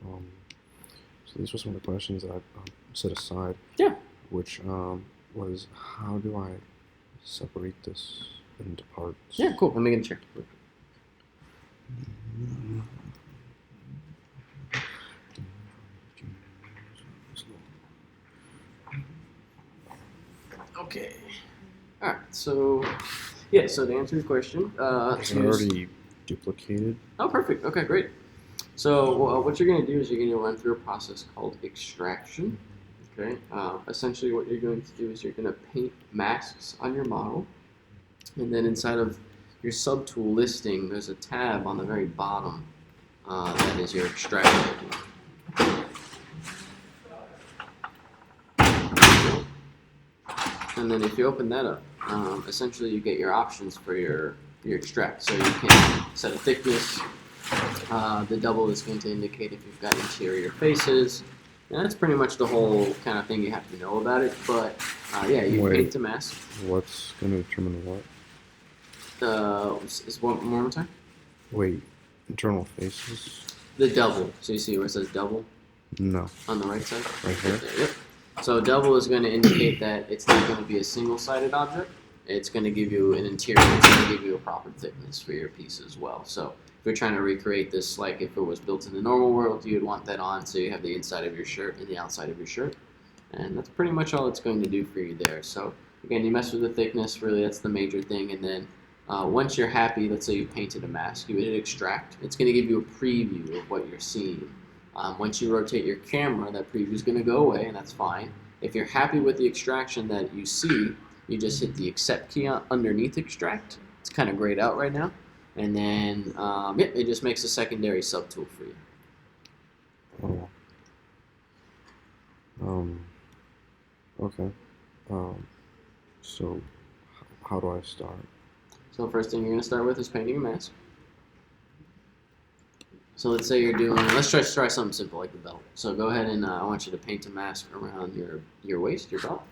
Um, so these were some of the questions that I set aside. Yeah. Which was how do I separate this into parts? Yeah, cool. Let me get a chair. Okay. All right. So, yeah. So to answer your question, Is it already duplicated? Oh, perfect. Okay, great. So what you're going to do is you're going to run through a process called extraction. Okay. Essentially, what you're going to do is you're going to paint masks on your model, and then inside of your subtool listing, there's a tab on the very bottom that is your extraction. And then if you open that up, essentially you get your options for your extract. So you can set a thickness. The double is going to indicate if you've got interior faces. And that's pretty much the whole kind of thing you have to know about it. But yeah, you paint the mask. What's going to determine what? Is one more time? Wait, internal faces? The double. So you see where it says double? No. On the right side? Right here? Yep. So double is going to indicate that it's not going to be a single-sided object. It's going to give you an interior. It's going to give you a proper thickness for your piece as well. So if you're trying to recreate this like if it was built in the normal world, you'd want that on so you have the inside of your shirt and the outside of your shirt. And that's pretty much all it's going to do for you there. So again, you mess with the thickness, really that's the major thing. And then once you're happy, let's say you painted a mask, you hit extract. It's going to give you a preview of what you're seeing. Once you rotate your camera, that preview is going to go away, and that's fine. If you're happy with the extraction that you see, you just hit the accept key underneath extract. It's kind of grayed out right now. And then, it just makes a secondary subtool for you. Oh. Okay. So, how do I start? So the first thing you're going to start with is painting a mask. So let's say you're doing, let's try something simple like the belt. So go ahead and I want you to paint a mask around your waist, your belt.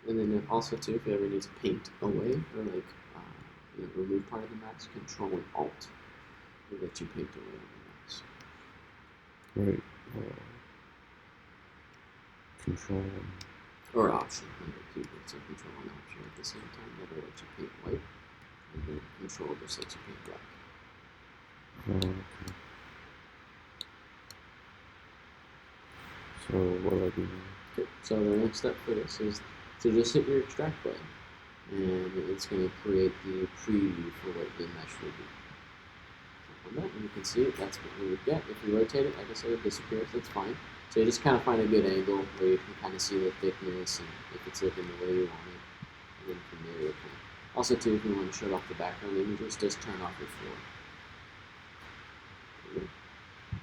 And then also too, if you ever need to paint away or like remove part of the mask, Control and Alt will let you paint away on the mask. Right. Control. Or Option on your keyboard, so Control and Option at the same time. That'll let you paint white, and then Control just lets you paint black. Okay. So what do I do now? Okay. So the next step for this is to just hit your extract button, and it's going to create the preview for what the mesh will be. On that, and you can see it. That's what we would get. If you rotate it, like I said, it disappears. That's fine. So you just kind of find a good angle where you can kind of see the thickness and if it's looking the way you want it. And then from there, you'll kind of. Also, too, if you want to shut off the background images, just turn off your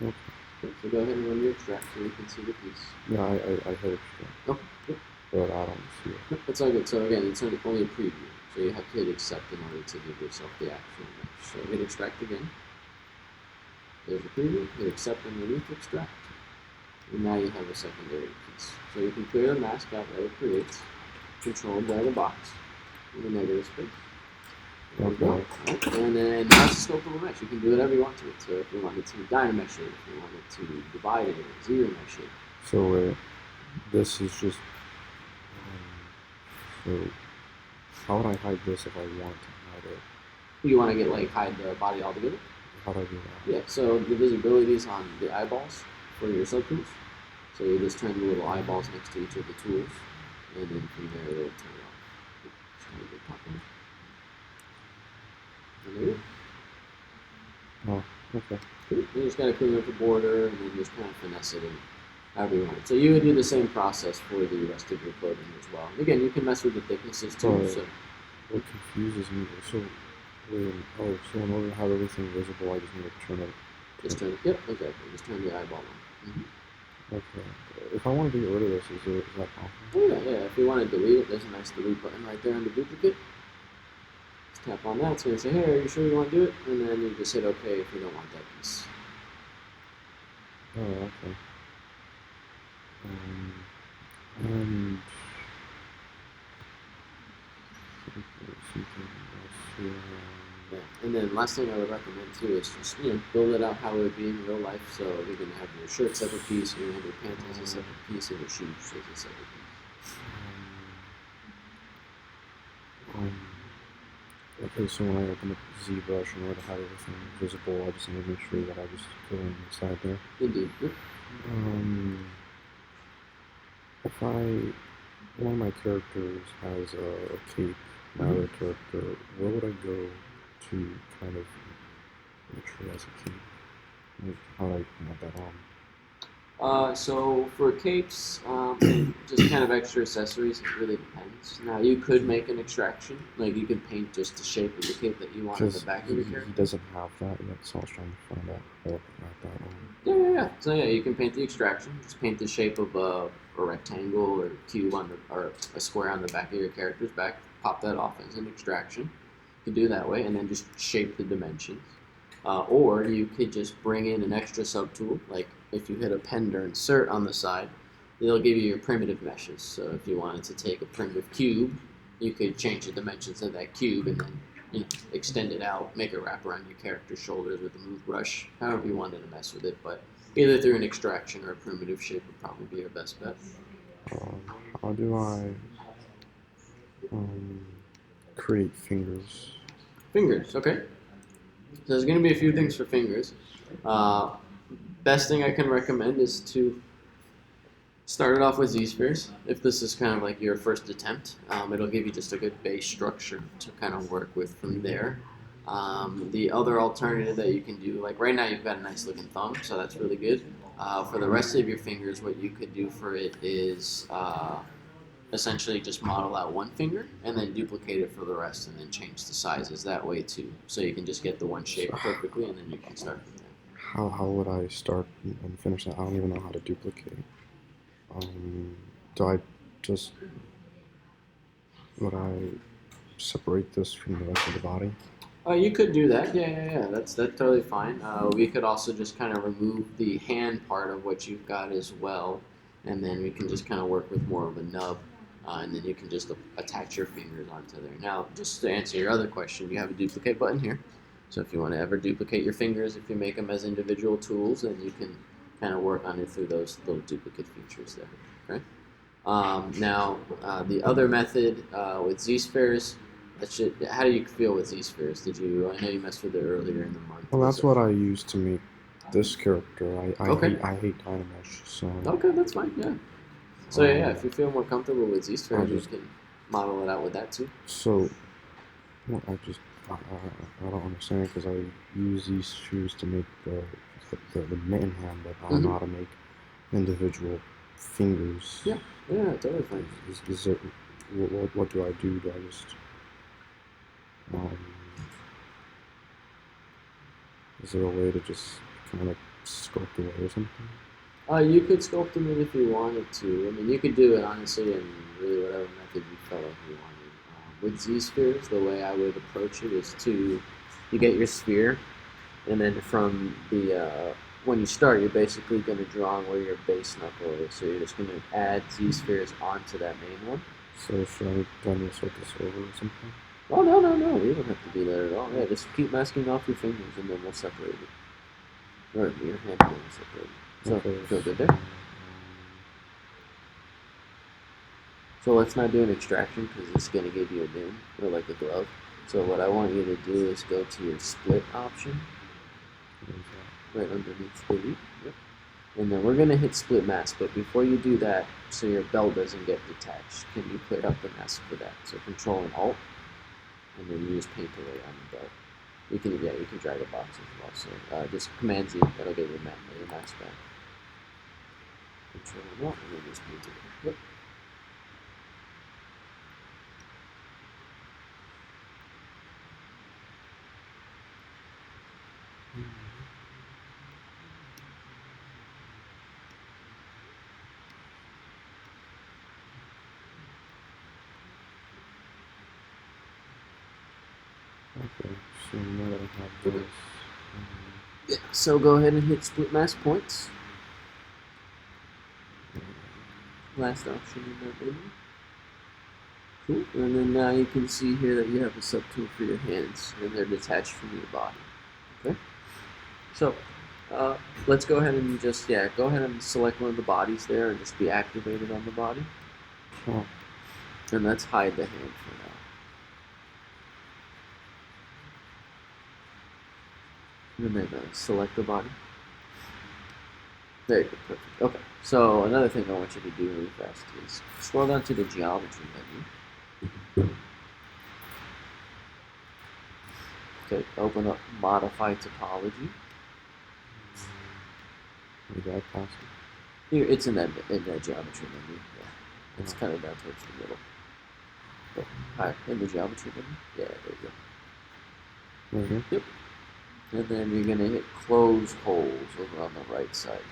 floor. Okay, so go ahead and run your extract so you can see the piece. Yeah, I hit extract. Okay. Yep. But I don't see it. Nope, that's all good. So again, it's only a preview. So you have to hit accept in order to give yourself the actual mesh. So hit extract again. There's a preview, hit accept underneath extract, and now you have a secondary piece. So you can clear the mask out that it creates, controlled by the box in the negative space. There we go. Right. And then that's the scope of a mesh. You can do whatever you want to it. So if you wanted to dynamesh it, if you wanted to divide it, or zero mesh it. So this is just. So how would I hide this if I want to hide it? You want to get hide the body altogether? How do I do that? Yeah, so the visibility is on the eyeballs for your subtools. So you just turn the little eyeballs next to each of the tools, and then from there it'll turn off. Just kind of get popping. And there you go. Oh, okay. Cool. You just gotta clean up the border and then just kind of finesse it in. however you want it. So you would do the same process for the rest of your clothing as well. Again, you can mess with the thicknesses too. Oh. So What confuses me, so, so in order to have everything visible, I just need to turn it. just turn it. Yep, exactly. Just turn the eyeball on. Okay. If I want to get rid of this, is that possible? Oh yeah, yeah. If you want to delete it, there's a nice delete button right there under duplicate. Just tap on that. It's going to say, "Hey, are you sure you want to do it?" And then you just hit OK if you don't want that piece. Oh, okay. And something else here. Yeah. And then last thing I would recommend too is just build it out how it would be in real life. So you're gonna have your shirt separate piece, you're gonna have your pants as a separate piece, and your shoes as a separate piece. Okay, so when I open up ZBrush in order to have everything visible, I just need to make sure that I just go inside there. Indeed. Yep. If one of my characters has a cape, my other character, where would I go to kind of make sure he has a cape? Like, how do I add that on? So for capes, and just kind of extra accessories, it really depends. Now you could make an extraction, like you could paint just the shape of the cape that you want on the back of your character. He doesn't have that yet, so I was trying to find out how to add that on. Yeah. So yeah, you can paint the extraction. Just paint the shape of a rectangle or cube or a square on the back of your character's back. Pop that off as an extraction. You can do it that way, and then just shape the dimensions. Or you could just bring in an extra subtool, like if you hit a pen or insert on the side, it'll give you your primitive meshes. So if you wanted to take a primitive cube, you could change the dimensions of that cube and then extend it out, make it wrap around your character's shoulders with a move brush, however you wanted to mess with it. But either through an extraction or a primitive shape would probably be your best bet. How do I create fingers? Fingers, okay. So there's going to be a few things for fingers. Best thing I can recommend is to start it off with Z-spheres. If this is kind of like your first attempt, it'll give you just a good base structure to kind of work with from there. The other alternative that you can do, like right now you've got a nice looking thumb, so that's really good. For the rest of your fingers, what you could do for it is essentially just model out one finger and then duplicate it for the rest and then change the sizes that way too. So you can just get the one shape perfectly and then you can start from there. How would I start and finish that? I don't even know how to duplicate. Do I just, would I separate this from the rest of the body? You could do that. Yeah. That's totally fine. We could also just kind of remove the hand part of what you've got as well, and then we can just kind of work with more of a nub, and then you can just attach your fingers onto there. Now, just to answer your other question, you have a duplicate button here. So if you want to ever duplicate your fingers, if you make them as individual tools, then you can kind of work on it through those little duplicate features there. Okay. Now, the other method with Z-spheres. How do you feel with Z-spheres? I know you messed with it earlier in the month. Well, that's what I used to make this character. I hate Dynamesh, so. Okay, that's fine. Yeah. So yeah, if you feel more comfortable with Z-spheres, you can model it out with that too. So, well, I don't understand because I use these shoes to make the man hand, but I don't know how to make individual fingers. Yeah, totally fine. Is it what do I do? Do I just is there a way to just kind of sculpt away or something? You could sculpt them in if you wanted to. I mean, you could do it honestly in really whatever method you felt like you wanted. With Z-spheres, the way I would approach it is you get your sphere, and then from the when you start, you're basically going to draw on where your base knuckle is. So you're just going to add Z-spheres onto that main one. So should I sort this over or something? Oh, no. You don't have to do that at all. Yeah, just keep masking off your fingers and then we'll separate it. Or your hand will separate it. So, feel good there? So let's not do an extraction because it's going to give you a dim, or like a glove. So what I want you to do is go to your split option. Right underneath delete. Yep. And then we're going to hit split mask, but before you do that, so your belt doesn't get detached, can you clear up the mask for that? So Control and Alt. And then use paint away on the belt. You can drag a box as well. So just Command Z, that'll get your mask back. Control that, and then just paint it. Yep. Okay, so now that I have this, Yeah. So go ahead and hit split mask points. Last option in that menu. Cool. And then now you can see here that you have a subtool for your hands, and they're detached from your body. Okay. So let's go ahead and just go ahead and select one of the bodies there, and just be activated on the body. oh, And let's hide the hand for now. And then select the body. There you go, perfect. Okay, so another thing I want you to do really fast is scroll down to the geometry menu. Okay, open up Modify Topology. is that possible? Here, it's in that geometry menu. Yeah, it's kind of down towards the middle. Oh, hi, in the geometry menu. Yeah, there you go. Right here? Yep. And then you're gonna hit Close Holes over on the right side.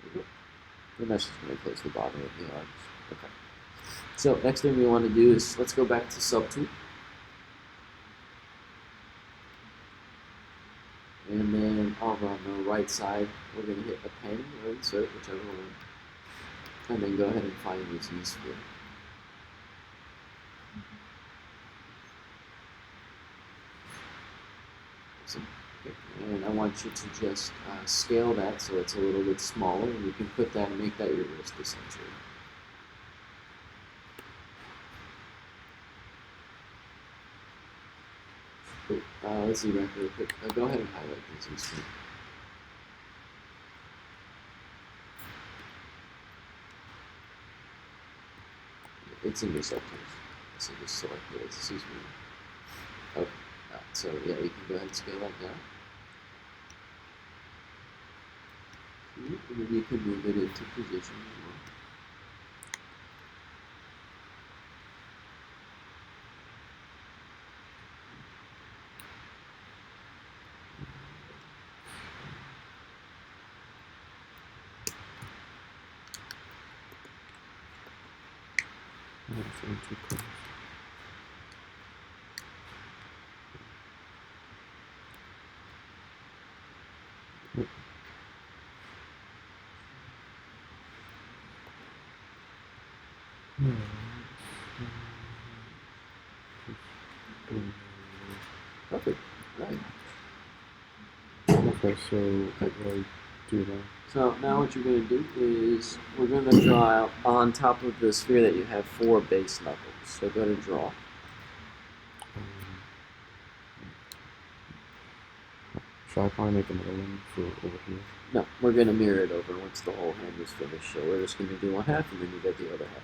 There you go. And that's just gonna close the bottom of the arms. Okay. So next thing we want to do is let's go back to Subtool. And then over on the right side, we're going to hit Append or Insert, whichever one. And then go ahead and find your Z-sphere. Awesome. Okay. And I want you to just scale that so it's a little bit smaller, and you can put that and make that your wrist essentially. Cool. Let's see right real quick. Go ahead and highlight the Z-sphere. It's in your subtools. So just select it as a Z-sphere. Okay. So yeah, you can go ahead and scale that down. And then you can move it into position as well. That's too close. Perfect. Right. Okay, so what do I do now? So now what you're going to do is we're going to draw out on top of the sphere that you have 4 base knuckles. So go to draw. Should I probably make another one for over here? No, we're going to mirror it over once the whole hand is finished. So we're just going to do one half and then you get the other half.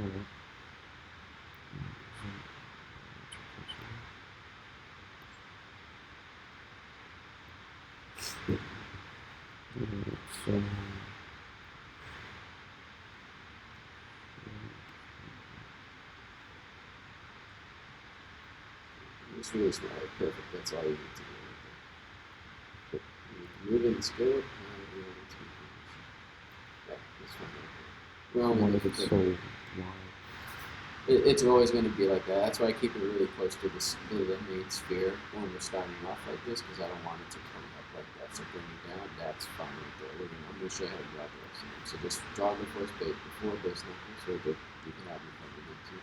Alright. So Just really small. Perfect. That's all you need to do. Right there. Move it and scale it. Yeah, this one right here. We're only why is making it so wide? It's always going to be like that. That's why I keep it really close to the main sphere when we're starting off like this, because I don't want it to come up like that. So bring it down, that's fine right there. I'm going to show you how to draw the rest of them. So just draw the first base before base knuckles, so that you can have them come into.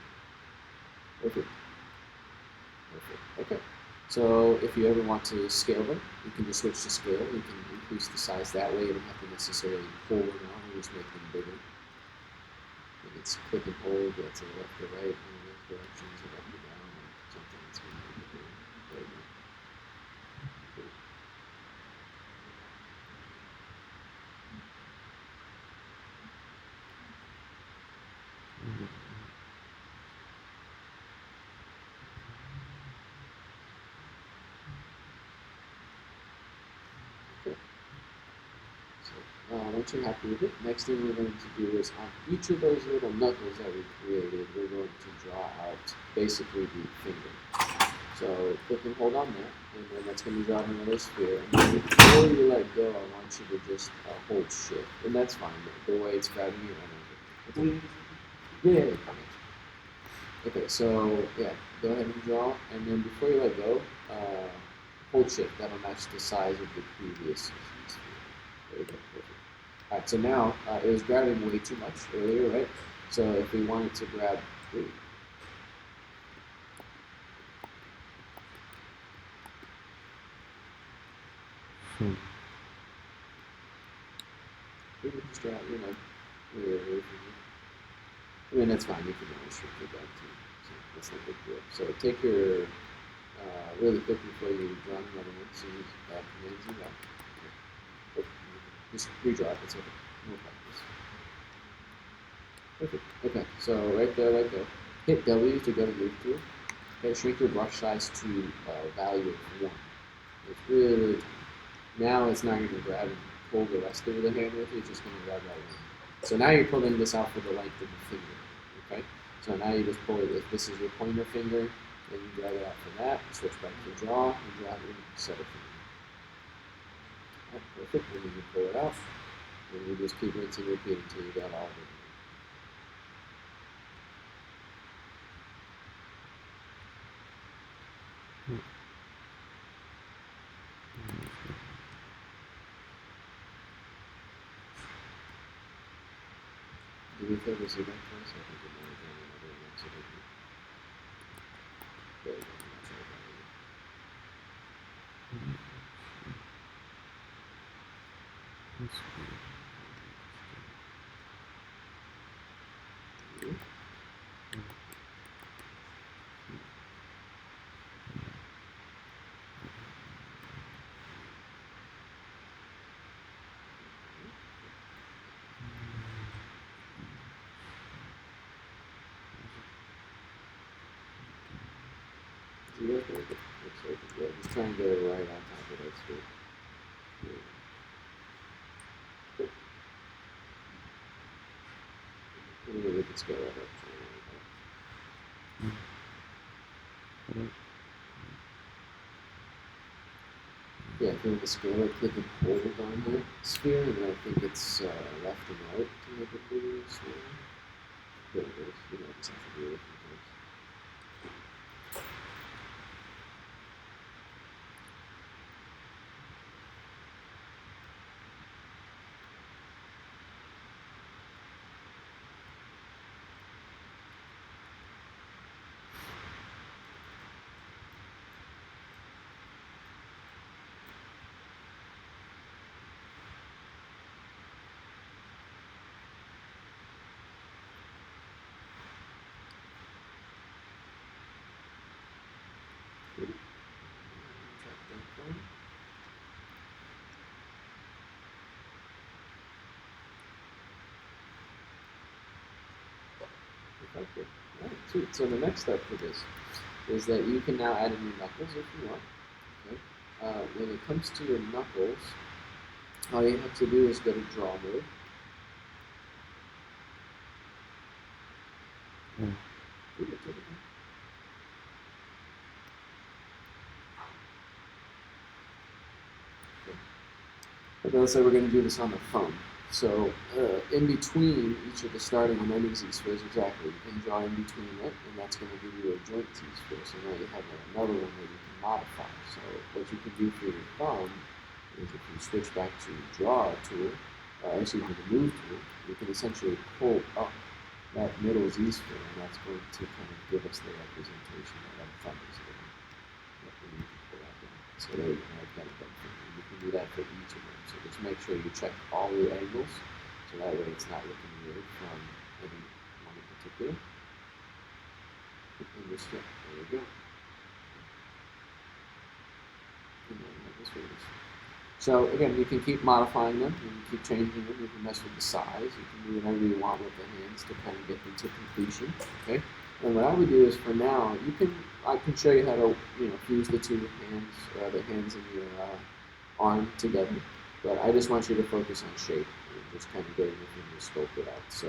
Perfect. Perfect. Okay. So if you ever want to scale them, you can just switch to scale. You can increase the size that way. You don't have to necessarily pull them out and just make them bigger. It's click and hold, to the left or right, in both directions, or up or down, or something that's going to be there. There you go. Cool. once you're happy with it, next thing we're going to do is on each of those little knuckles that we created, we're going to draw out basically the finger. So click and hold on there, and then that's going to draw another sphere. And then before you let go, I want you to just hold shift, and that's fine. The way it's grabbing your energy. Yeah. Okay, so yeah, go ahead and draw, and then before you let go, hold shift. That'll match the size of the previous sphere. There you go. Perfect. All right, so now it was grabbing way too much earlier, right? So if we wanted to grab, Hmm. we can just drop, I mean, that's fine. You can always shrink it back too. So that's not a big deal. So take your, really quick before you draw another one, so you back commands you back. Just redraw it. It's okay. No practice. Perfect. Okay, so right there, let go. Hit W to go to move tool. Okay, shrink your brush size to value of 1. It's really, really tiny. Now it's not going to grab and pull the rest of the hand with you, it's just going to grab that one. So now you're pulling this out for the length of the finger. Okay? So now you just pull it. If this is your pointer finger, then you grab it out for that, switch back to draw, and draw your set of finger. Right, perfect. And then you pull it out, and you just keep rinsing and repeating until you got all of it. Do we feel this again for us? I think it might have been another one, so that you. There you go. That's all about it. Let's see. See that? There we go. Looks like it. Yeah, just try and get it right on top of that sphere. Yeah. Maybe we can scale that up. Yeah, if you want to scale it, click and hold on that sphere, and I think it's left and right to make it bigger or smaller. There it is. You know, just have to do it sometimes. Good. Track that down. Okay. All right, sweet. So the next step for this is that you can now add in your knuckles if you want. Okay. When it comes to your knuckles, all you have to do is go to draw mode. Mm. Okay, let's say we're going to do this on the phone. So in between each of the starting and ending Z-spheres, exactly, you can draw in between it, and that's going to give you a joint Z-sphere. So now you have another one that you can modify. So what you can do for your thumb is if you switch back to draw tool, excuse me, the move tool, you can essentially pull up that middle Z-sphere, and that's going to kind of give us the representation that our thumb is doing. We need to pull that down. So there you go, I've got it done for you. You can do that for each of them. So just make sure you check all your angles, so that way it's not looking weird from any one in particular. And just, yeah, there you go. And then this way it is. So again, you can keep modifying them, you can keep changing them, you can mess with the size, you can do whatever you want with the hands to kind of get them to completion. Okay? And what I would do is for now, I can show you how to fuse the two hands, the hands and your arm together. But I just want you to focus on shape. and just kind of getting the thing to scope it out. So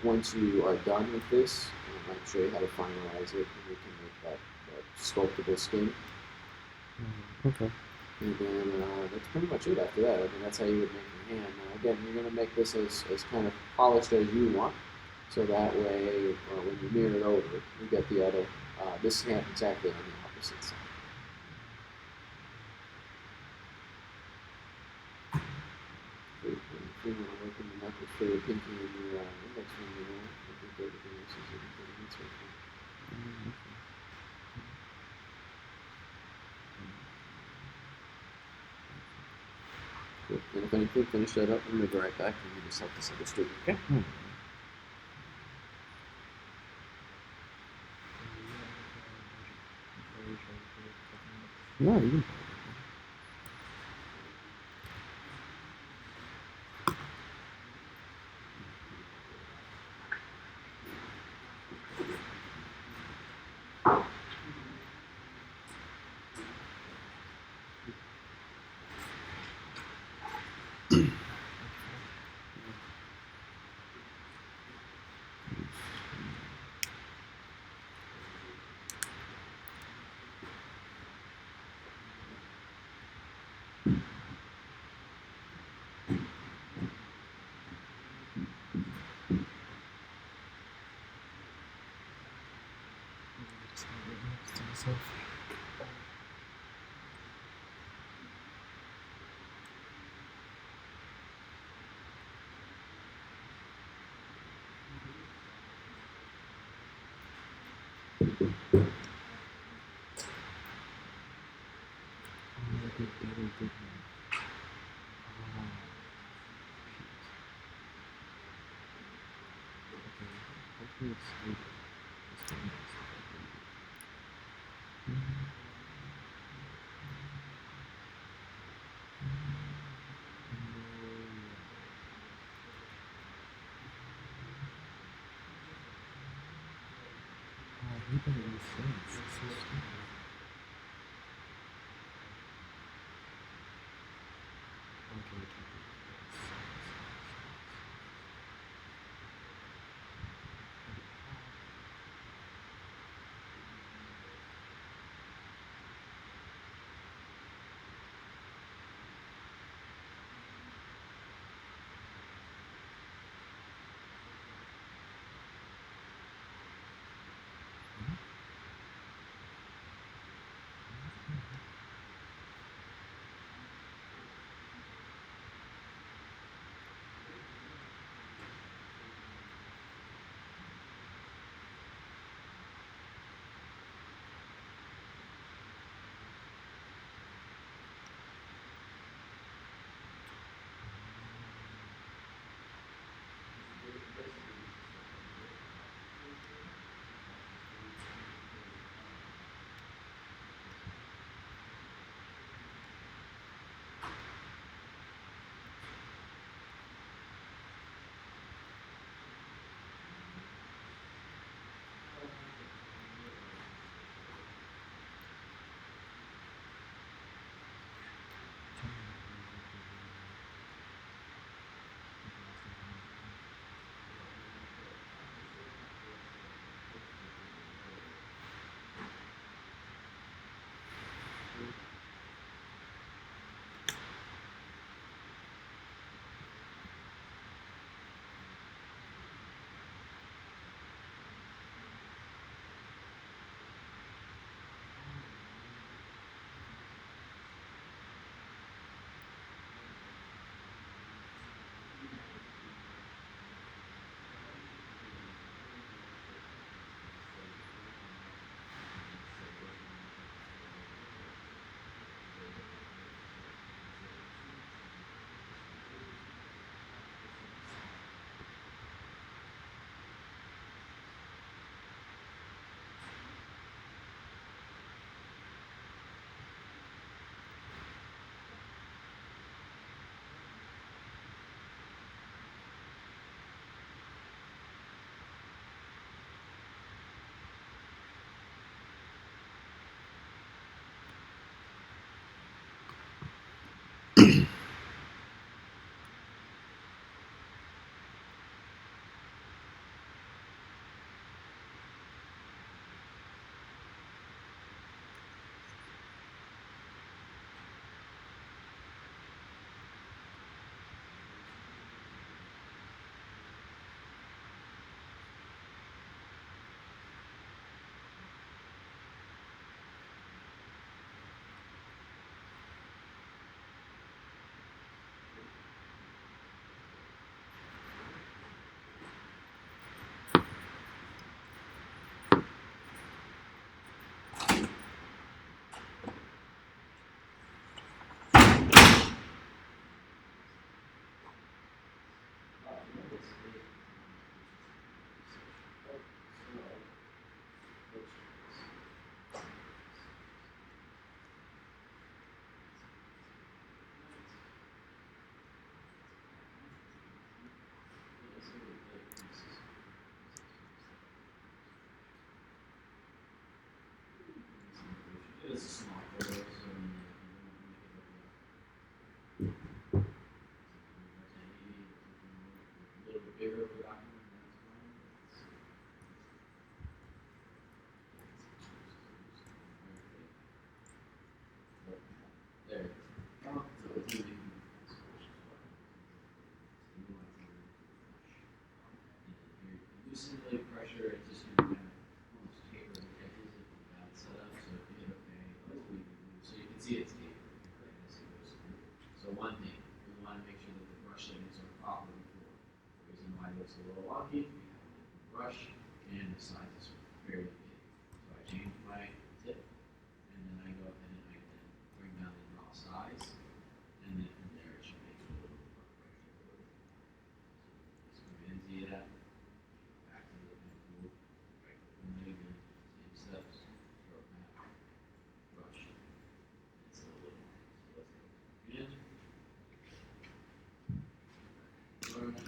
once you are done with this, I might show you how to finalize it, and we can make that sculptable skin. Okay. And then that's pretty much it after that. I mean, that's how you would make your hand. Now, again, you're going to make this as kind of polished as you want. So that way, when you mirror it over, you get the other, this hand exactly on the opposite side. So if you want to work in the knuckles for your pinky and your index finger, I think everything else is in so far. Cool. And if anything, finish that up and we'll go right back and you just help this other student, okay? No, you can. bigger of a document, that's fine. There it is. Oh, so it's really you simulate pressure, it's just going to kind of almost taper the edges if you've got it set up. So if you hit okay, let's leave it loose. So you can see it's tapering right as it goes through. So one thing, we want to make sure that the brush settings are proper before. The reason why it looks a little wonky, we have a different brush and the size is fairly big. So I change my tip and then I go ahead and I can bring down the raw size and then from there it should make it a little bit more predictable. So come in, see that. Back to the tool, right click on it again, same steps, stroke map, brush, it's a little more. So let's go again, brush,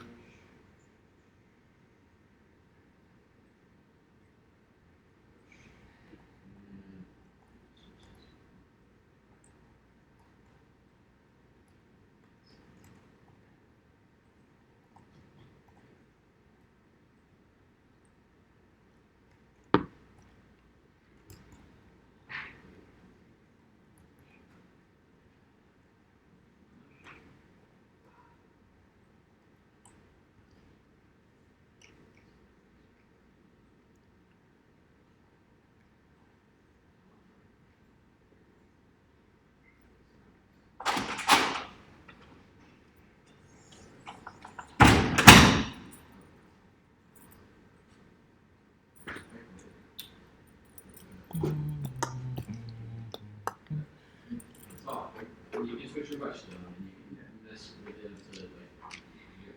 and that's all. And you can switch your brush though, and you can mess with it until it, like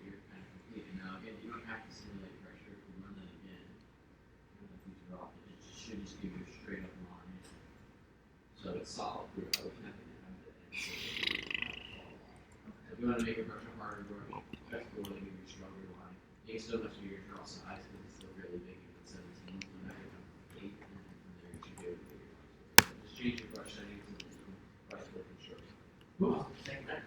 you're kind of complete. And now again, you don't have to simulate pressure. If you run that again, you don't have to drop it. It should just give you a straight up line. So it's solid throughout. Nothing to have it and fall off. If you want to make your brush a harder brush, that's cool. It'll give you a stronger line. You can still mess with your draw size because it's still really big. If it's 17, so now you're from 8, and then from there you should be able to get your brush. Just change your brush settings and brush look and stroke. Cool. Thank you.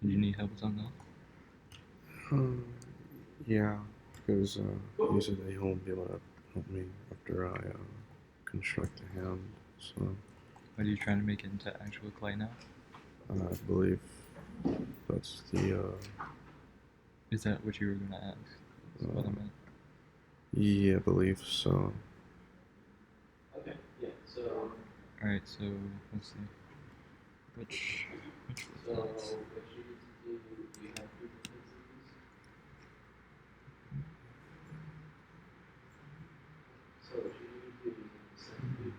Do you need help with something else? Yeah, because usually they won't be able to help me after I construct the hand. So Are you trying to make it into actual clay now? I believe that's the. Is that what you were going to ask? That's what I meant. Yeah, I believe so. Okay. Yeah. So. Alright, so let's see. Which So what you need to do, you have proof of these. So what you need to do is send proof.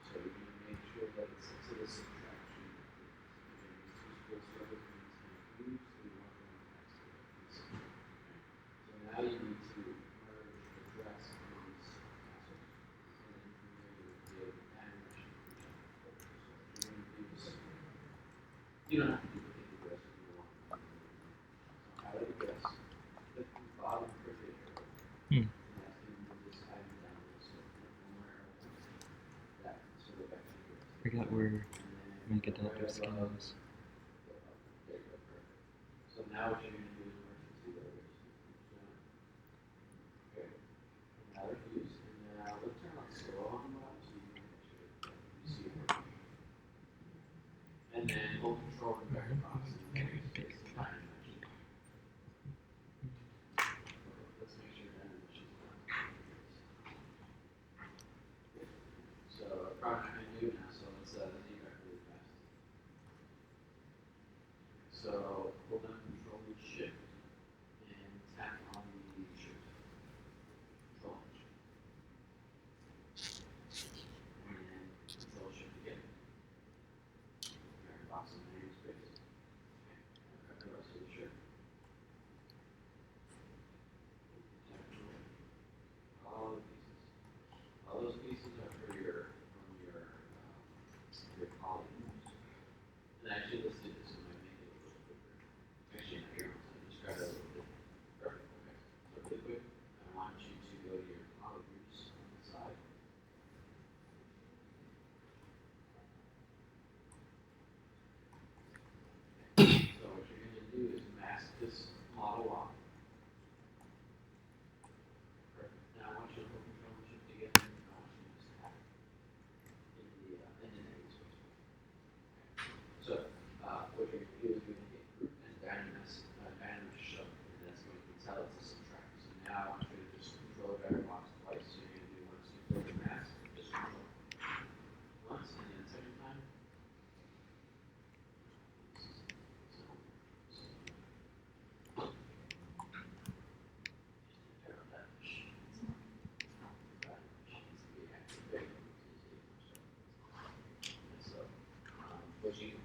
So you're going to make sure that it's to the subtraction. So now you need to merge the dress and these tassels. And then from there you would be able to add you don't have to duplicate the dress if you want. So out of the dress, click the bottom crochet arrow. And that's going to move this item down a little from where that sort of back to the dress. forget where make adaptive skin is. There you go, perfect. So now what you're going to do is merge the two layers. Okay. And now they're fused. And now let's turn on slow on the bottom so you can make sure that you see it working. And then hold control and drag across. Let's make sure that she's done. So probably not going to do it now, so let's do that really fast. So hold down control and shift and tap on the shift. Control and shift. And then control shift again. Drag across in the space. Cut the rest of the shirt. All the pieces. All those pieces are for your from your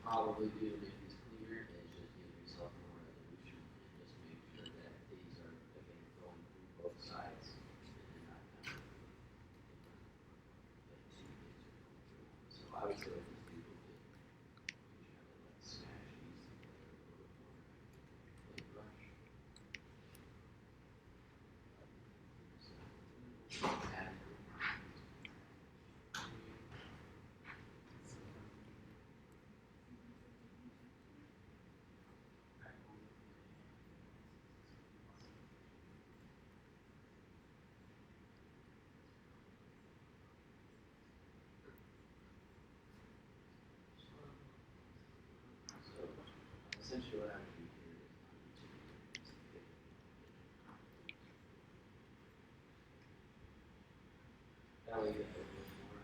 probably do to make these cleaner is just give yourself more resolution and just make sure that these are again going through both sides and not kind of like two things are going through. So I would say with these people that you try to like smash these together a little bit more like brush. So, add so essentially what I would do here is that way you get a little bit more.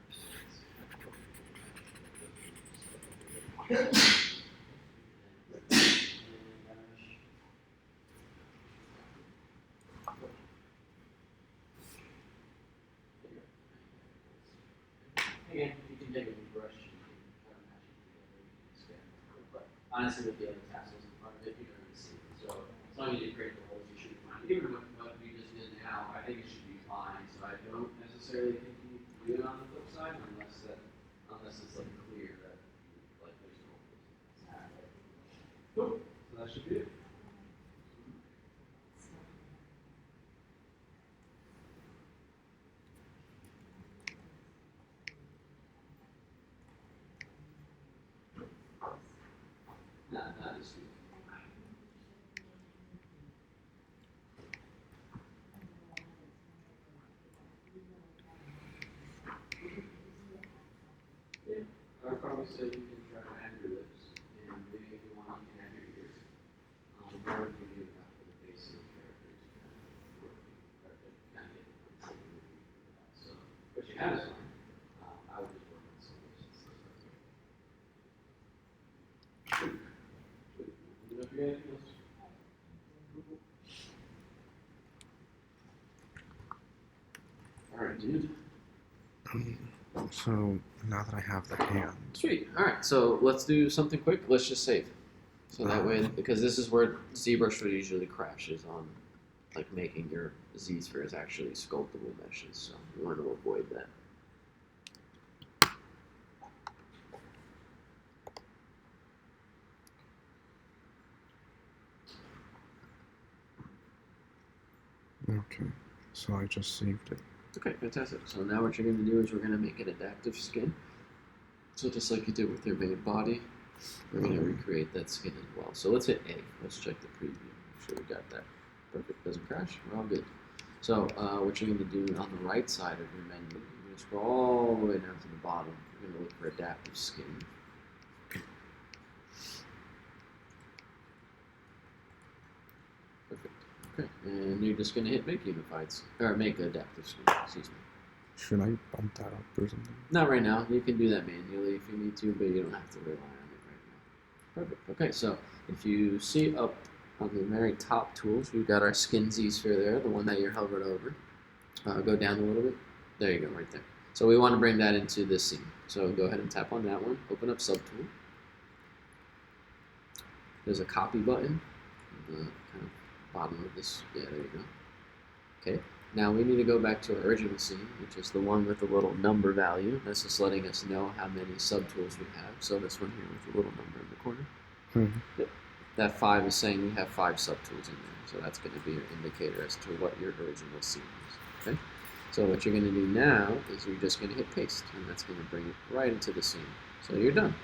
Again, you can take a new brush, you can kind of match it together, you can expand it, but honestly with the other tassels in front of it, you're going to see it. So as long as you create the holes, you should be fine. Even with what we just did now, I think it should be fine. So I don't necessarily think you need to do it on the flip side unless it's like clear that like there's no holes. Cool. So that should be it. Not this week. Yeah, I would probably say you can try to add your lips, and maybe if you want, you can add your ears. Or if you do enough for the base of the characters, kind of get so, but you have is fine. I would just work on some of those stuff. If you have anything else. All right, dude. So now that I have the hand, Sweet. All right, so let's do something quick. Let's just save. So that way, because this is where ZBrush usually crashes on, like making your Z spheres actually sculptable meshes. So we want to avoid that. okay, so I just saved it. Okay, fantastic. So now what you're going to do is we're going to make an adaptive skin. So just like you did with your main body, we're going to recreate that skin as well. So let's hit A. Let's check the preview. Make sure we got that. Perfect. Doesn't crash. We're all good. So what you're going to do on the right side of your menu, you're going to scroll all the way down to the bottom. You're going to look for adaptive skin. Perfect. Okay. And you're just going to hit make unified, or make adaptive skin. Excuse me. Should I bump that up or something? Not right now. You can do that manually if you need to, but you don't have to rely on it right now. Perfect. Okay, so if you see up on the very top tools, we've got our skin Z sphere there, the one that you're hovered over. Go down a little bit. There you go, right there. So we want to bring that into this scene. So go ahead and tap on that one. Open up Subtool. There's a copy button at the kind of bottom of this. Yeah, there you go. Okay. Now we need to go back to our original scene, which is the one with the little number value. That's just letting us know how many subtools we have. So this one here with the little number in the corner. Mm-hmm. Yep. That 5 is saying we have 5 subtools in there. So that's going to be your indicator as to what your original scene is. Okay. So what you're going to do now is you're just going to hit paste, and that's going to bring it right into the scene. So you're done.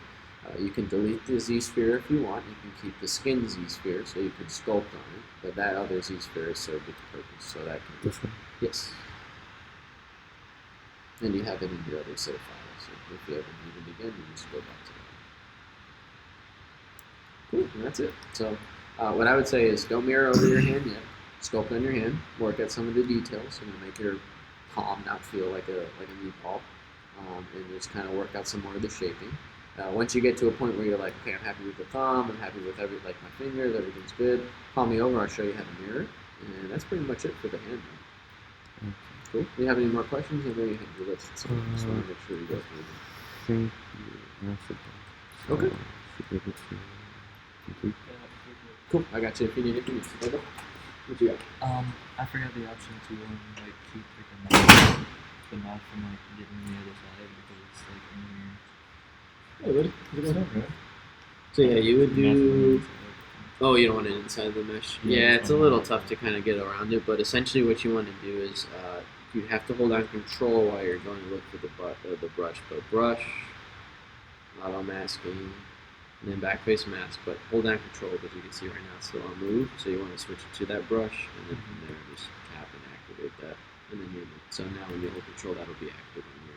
You can delete the Z-sphere if you want. You can keep the skin Z-sphere so you can sculpt on it, but that other Z-sphere is served its purpose, so that can This one? yes. And you have it in your other save file, so if you ever need it again, you just go back to that. Cool, and that's it. So what I would say is don't mirror over your hand yet. Sculpt on your hand, work at some of the details, and make your palm not feel like a meatball, and just kind of work out some more of the shaping. Once you get to a point where you're like, okay, I'm happy with the thumb, I'm happy with like my fingers, everything's good, call me over, I'll show you how to mirror. And that's pretty much it for the hand. Okay. Cool. Do you have any more questions? I know you have your list, so I just want to make sure you go through them. Thank you. I forgot. So, Okay. be able to complete. Cool. I got you if you need it from me. Okay. What you got? I forgot the option to like keep like the knot from like getting on the other side because it's like in here. Hey, buddy. What's going on? So yeah, you would do. Oh, you don't want it inside the mesh. Yeah, it's a little tough to kind of get around it, but essentially what you want to do is you have to hold on control while you're going to look for the brush. But brush, auto masking, and then back face mask. But hold down control because you can see right now it's still on move. So you want to switch it to that brush, and then from there just tap and activate that, and then so now when you hold control, that'll be active on your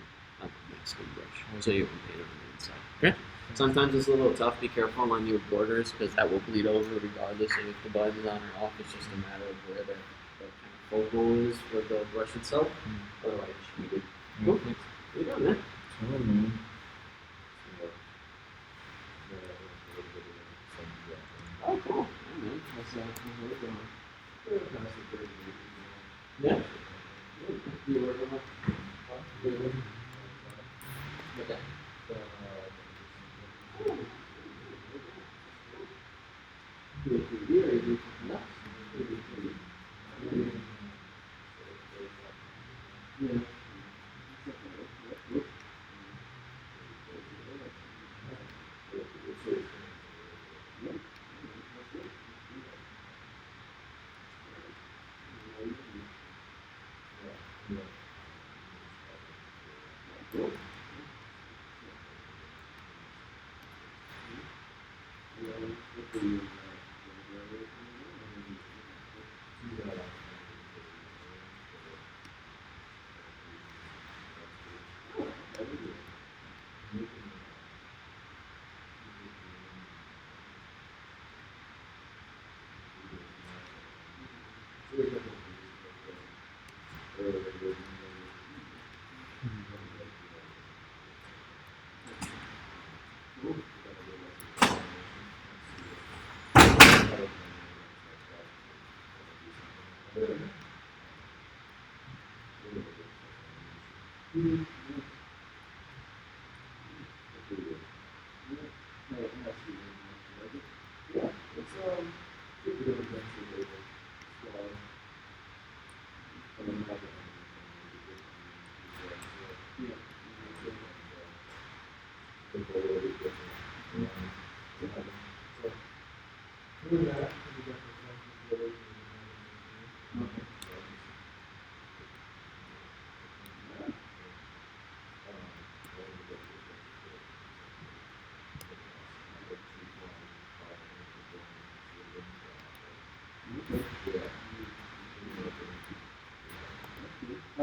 masking brush. So you won't paint it on the inside. Okay. Sometimes it's a little tough. Be careful on your borders because that will bleed over regardless of if the button is on or off. It's just a matter of where the kind of focal is for the brush itself. Otherwise, it should be good. Cool. What are you doing, man? Oh, cool. Yeah, man. That's what we're doing. Yeah. You working on it? Okay.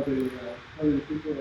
Yeah. Other people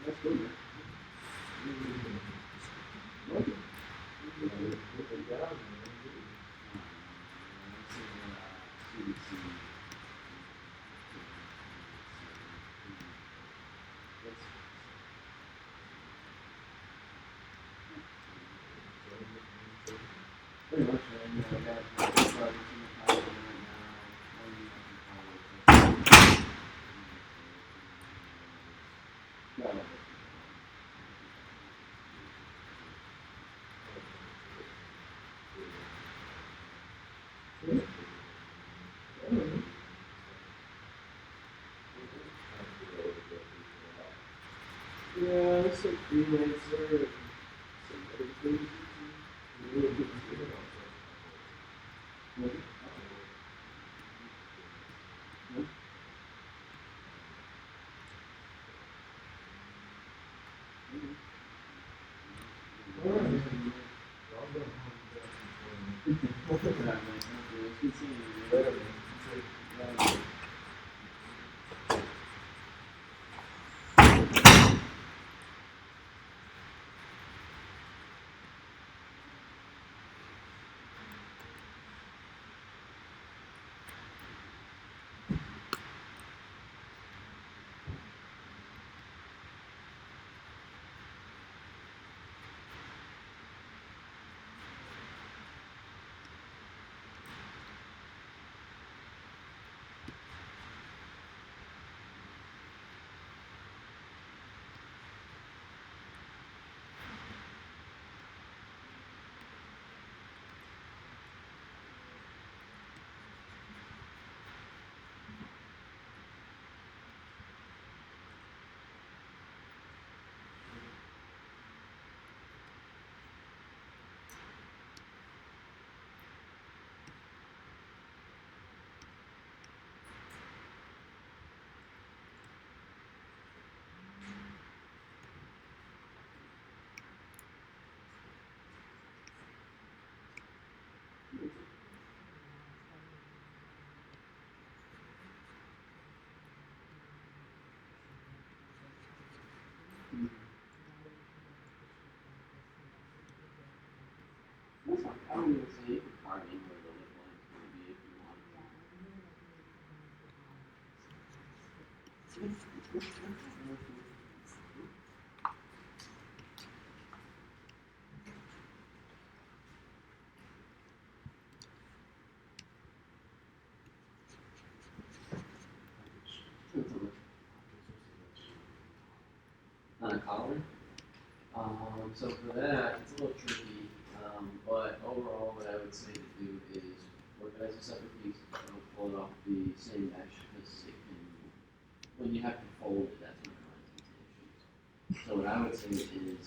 That's good. Pretty much, man. You know, I got projects in the pipeline right now. Got it. Yeah, some freelancer and some other things. That's fine. I don't even say you can carve in where the lip line's going to be if you want. Collar. So for that, it's a little tricky. But overall, what I would say to do is work it as a separate piece. Don't pull it off the same mesh because it can, when you have to fold it, that's when it runs into issues. So what I would say is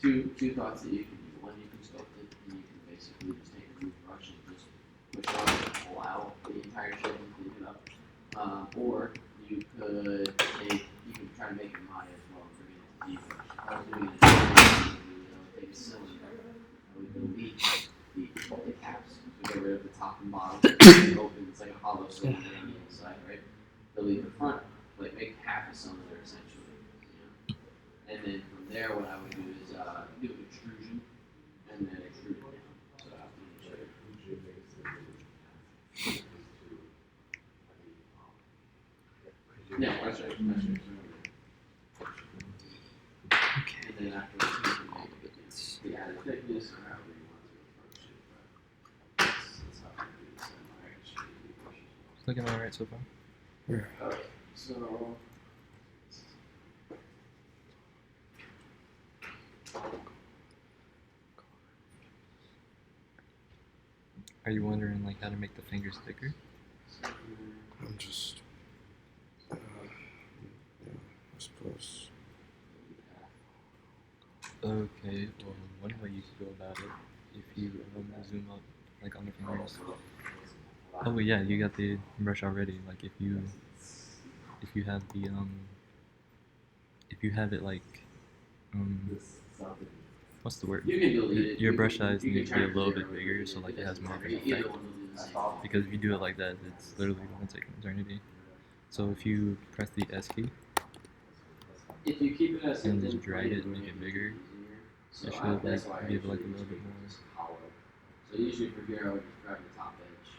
two thoughts that you can do. One, you can sculpt it, and you can basically just take a new brush and just push on it and pull out the entire shape and clean it up. Or you could try to make it mine as well and bring it to deep. I was doing it take a cylinder and we delete the caps. So get rid of the top and bottom. It's open, it's like a hollow cylinder on the inside, right? Delete the front, like make half a cylinder essentially. You know? And then from there, what I would do is do extrusion and then extrude it down. So after you show yeah, that's right. Okay. And then afterwards, you can make the added thickness or however you want to approach it. But that's how I do this in my extrusion brush as well. It's looking alright so far. Yeah. Alright, so. Are you wondering like how to make the fingers thicker? I'm just. Yeah, I suppose. Okay, well, one way you could go about it, if you zoom up, like on the fingers. Oh yeah, you got the brush already. Like if you have the if you have it like what's the word? You can delete it. Your brush size needs to be a little bit bigger, so like it has more of an effect. Because if you do it like that, it's literally going to take an eternity. So if you press the S key if you keep it as and just drag it and make it bigger, it should like give like a little bit more. So usually for here, I would just grab the top edge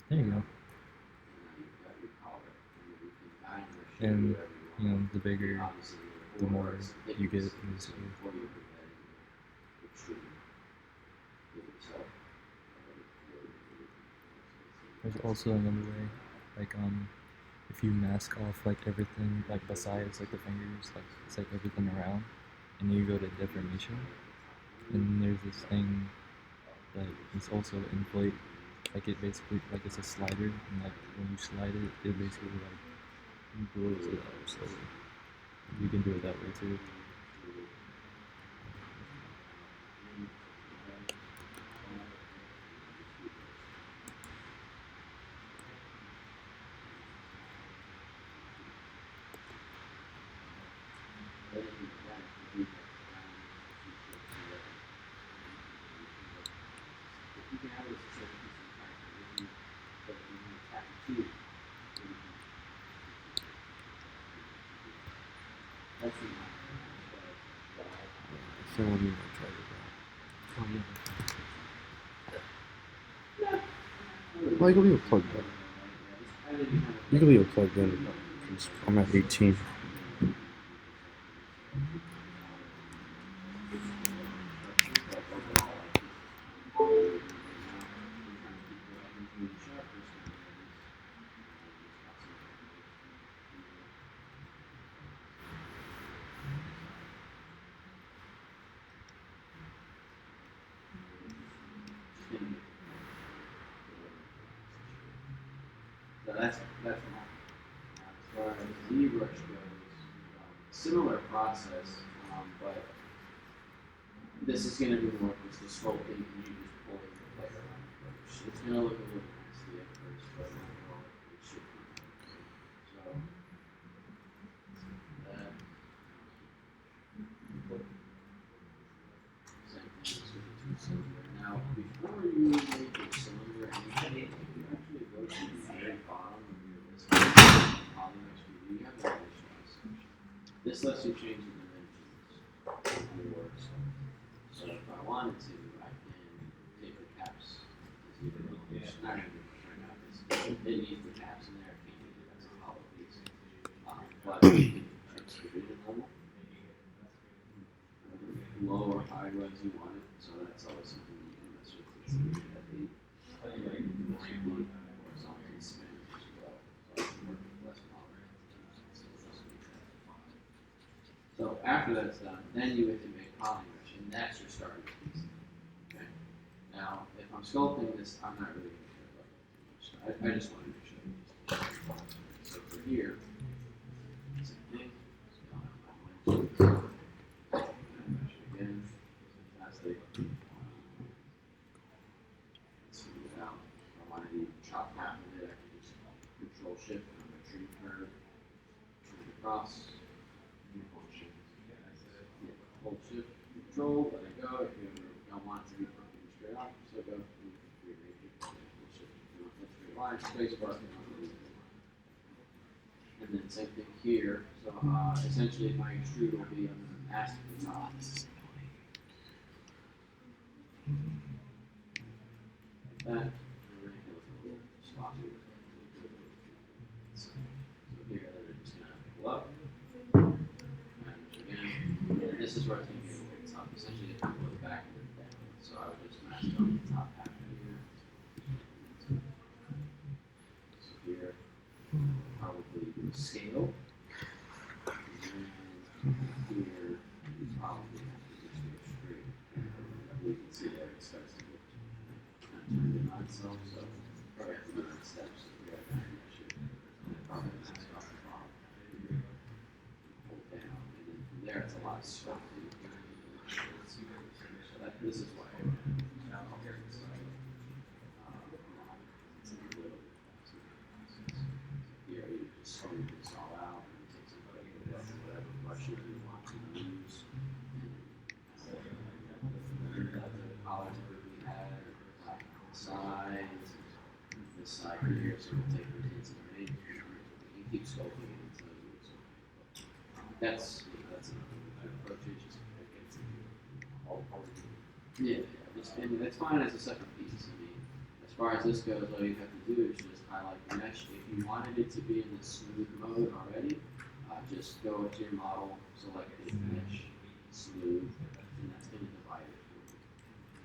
There you go. And the bigger, the more you get basically. There's also another way, like if you mask off like everything, like besides like the fingers, like it's like everything around, and you go to deformation, and there's this thing that is also inflate, like it basically like it's a slider, and like when you slide it, it basically like blows it up slowly. You can do it that way too. So let me try it Oh yeah. out. Well, you can leave it plugged in. You can leave it plugged in. 'Cause I'm at 18. So that's one. As far as ZBrush goes, similar process, but this is going to be more just the sculpting and you just pulling the layer on first. It's going to look a little nasty at first, but overall it should be. So, same thing with the two-cylinder. Now, before you make your cylinder anything, if you actually go to the very bottom of your list, Polymesh View, you have an additional section. This lets you change the dimensions of your works. So if I wanted to, I can take the caps, not even right now, it needs the caps in there, I can't use it as a hollow piece. But you can extrude it normal, low or high res you want it, so that's always something you can mess with. It's heavy, horizontally spin as well, so I can work with less power. So after that's done, then you get to make polymesh, and that's your starting piece. Okay. Now, if I'm sculpting this, I'm not really going to care about that too much. I just wanted to show you these. So for here, same thing. Again, fantastic. Smooth it out. If I wanted to chop half of it, I can just Control Shift on my tree curve, trim it across. Hold Shift Control, let it go. If you ever don't want it to be perfectly straight up, so go and remake it. Straight line, space bar. And then same thing here. So essentially my extrude will be on the mask at the top. Like that. And then it goes a little sloppy. So here they're just gonna pull up. And again, this is where it's going to get a little tough. Essentially, if you go back and down. So I would just mask on the top half of here. So here, probably scale. And here, you probably have to just go straight. We can see that it starts to get turned in on itself. So probably have to go down steps. If we have that issue, probably mask off the bottom. Hold down, and then from there it's a lot softer. So this is why here you just smooth this all out and take some whatever brushes you want to use. The collars that we had on the sides, this side here, so we'll take the intensity. You keep sculpting it until you use it. That's another approach. It just gets all part of it. Yeah, and that's fine as a second piece. I mean, as far as this goes, all you have to do is just highlight the mesh. If you wanted it to be in the smooth mode already, just go to your model, select the mesh, smooth, and that's going to divide it for you.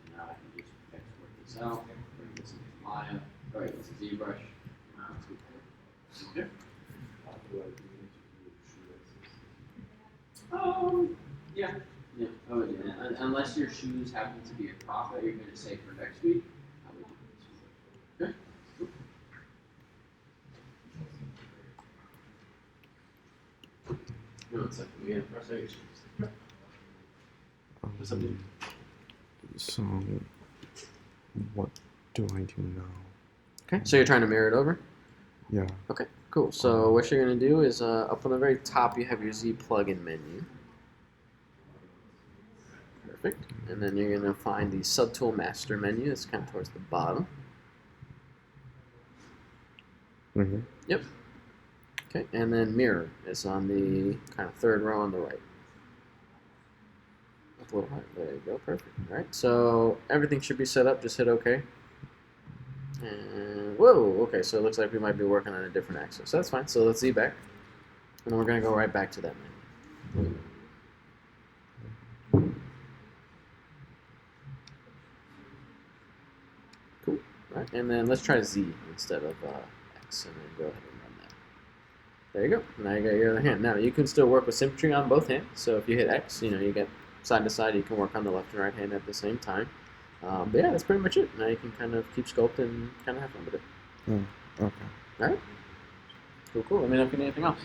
And now I can just export this out, bring this into Maya, right, this is ZBrush. Okay. Yeah. Yeah, I would do that. Unless your shoes happen to be a crop that you're going to say for next week, I would do this. Okay. No, it's like we have frustrations. What's up, dude? So, what do I do now? Okay, so you're trying to mirror it over? Yeah. Okay, cool. So what you're going to do is up on the very top, you have your Z plugin menu. Perfect. And then you're going to find the Subtool Master menu. It's kind of towards the bottom. Mm-hmm. Yep. Okay, and then mirror is on the kind of third row on the right. That's a little high. There you go. Perfect. All right. So everything should be set up. Just hit OK. And whoa. Okay. So it looks like we might be working on a different axis. So that's fine. So let's Z back, and then we're going to go right back to that menu. Cool. All right. And then let's try Z instead of X, and then go ahead and run that. There you go. Now you got your other hand. Now you can still work with symmetry on both hands. So if you hit X, you get side to side. You can work on the left and right hand at the same time. But yeah, that's pretty much it. Now you can kind of keep sculpting and kind of have fun with it. Oh, okay. All right. Cool, cool. Let me know if you need anything else.